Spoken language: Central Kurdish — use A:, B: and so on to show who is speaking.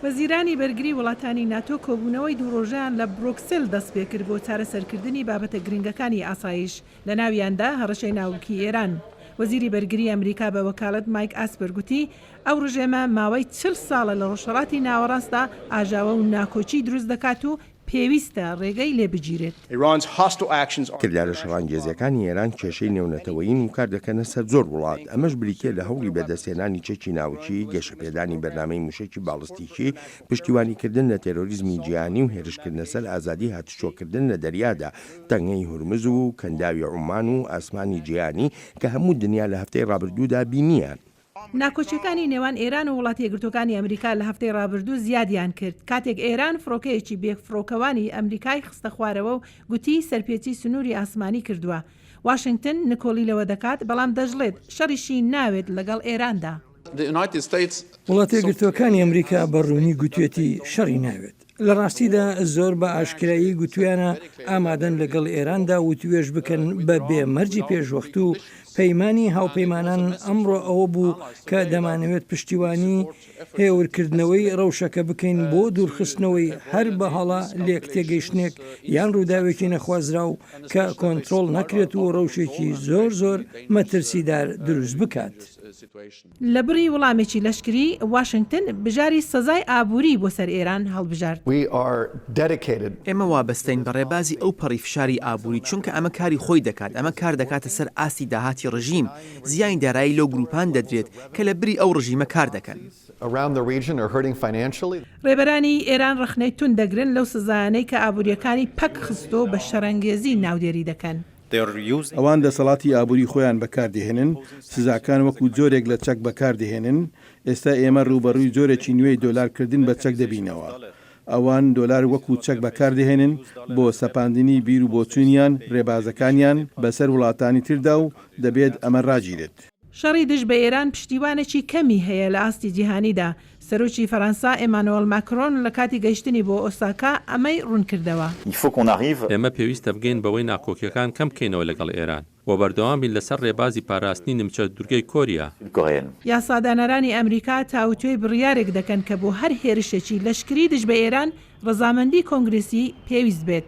A: وەزیرانی بەرگری وڵاتانی ناتۆ کۆبوونەوەی دووڕۆژەیان لە بروکسل دەست پێ کرد بۆ چارەسەرکردنی بابەتە گرنگەکانی ئاسایش لە ناویاندا هەڕەشەی ناوکی ئێران. وەزیری بەرگری ئەمریکا بە وەکالەت مایک ئاسپەر گوتی ئەو ڕژێمە ماوەی 40 ساڵە لە ڕۆژهەڵاتی ناوەڕاستدا ئاژاوە و ناکۆچی دروست دەکات و پێویستە ڕێگەی لێ بگیرێت.
B: کردارە شەڕانگێزیەکانی ئێران کێشەی نێونەتەوەیین و کار دەکەنە سەر زۆر وڵات. ئەمەش بریکێ لە هەوڵی بەدەستێنانی چەکی ناوچی، گەشەپێدانی بەرنامەی موشێکی باڵستیکی، پشتیوانیکردن لە تێرۆریزمی جیهانی و هێرشکردنە سەر ئازادی هاتوچۆکردن لە دەریادا، تەنگەی هورمز و کەنداوی عومان و ئاسمانی جیهانی کە هەموو دنیا لە هەفتەی ڕابردوودا بینیان.
A: ناکۆچیەکانی نێوان ئێران و وڵاتی یەکگرتوەکانی ئەمریکا لە هەفتەی ڕابردوو زیادیان کرد کاتێک ئێران فڕۆکەیەکی بێفڕۆکەوانی ئەمریکای خستە خوارەوە و گوتی سەرپێچی سنووری ئاسمانی کردووە. واشنگتن نکۆلی لەوە دەکات بەڵام دەژڵێت شەڕیشی ناوێت لەگەڵ ئێراندا.
C: وڵاتی یەکگرتوەکانی ئەمریکا بەڕوونی گوتوێتی شەڕی ناوێت. لە ڕاستیدا زۆر بە ئاشکرایی گوتویانە ئامادەن لەگەڵ ئێراندا و توێژ بکەن بە بێمەرجی پێشوەخت و پەیمانی هاوپەیمانان ئەمڕۆ ئەوە بوو کە دەمانەوێت پشتیوانی هێورکردنەوەی ڕەوشەکە بکەین بۆ دوورخستنەوەی هەر بە هەڵا لێک تێگەیشتنێک یان ڕووداوێکی نەخوازرا و کە کۆنتترۆڵ نەکرێت و ڕەوشێکی زۆر مەترسیدار دروست بکات.
A: لە بڕی وەڵامێکی لەشکری واشنگتن بژاری سزای ئابووری بۆ سەر ئێران هەڵبژارد.
D: ئێمە وابەستەین بە ڕێبازی ئەو پەڕی فشاری ئابووری چونکە ئەمە کاری خۆی دەکات، ئەمە کار دەکاتە سەر ئاستی داهاتی ڕژیم، زیانی دارایی لەو گروپان دەدرێت کە لە بری ئەو ڕژیمە کار دەکەن.
A: ڕێبەرانی ئێران ڕخنەی تون دەگرن لەو سزایانەی کە ئابوووریەکانی پەک خستۆ بە شەڕەنگێزی ناودێری دەکەن.
E: ئەوان دەسەڵاتی ئابووری خۆیان بەکاردێهێنن، سزاکان وەکو جۆرێک لە چەک بەکاردێهێنن. ئێستا ئێمە ڕوبەڕووی جۆرێکی نوێی دۆلارکردن بە چەک دەبینەوە. ئەوان دۆلار وەکو چەک بەکاردێهێنن بۆ سەپاندنی بیر و بۆچوونیان ڕێبازەکانیان بەسەر وڵاتانی تردا و دەبێت ئەمە ڕاگیرێت.
A: شەڕی دژ بە ئێران پشتیوانێکی کەمی هەیە لە ئاستی جیهانیدا. سەرۆکی فەرەنسا ئێمانوێل ماکرۆن لە کاتی گەیشتنی بۆ ئۆساکا ئەمەی ڕوونکردەوە.
F: ئێمە پێویستە بگەین بەوەی ناکۆکیەکان کەم بکەینەوە لەگەڵ ئێران و بەردەوام بین لەسەر ڕێبازی پاراستنی نمچە دوورگەی کۆریا.
A: یاسادانەرانی ئەمریکا تاوتوێی بڕیارێک دەکەن کە بۆ هەر هێرشێکی لەشکری دژ بە ئێران ڕەزامەندی کۆنگرسی پێویست بێت.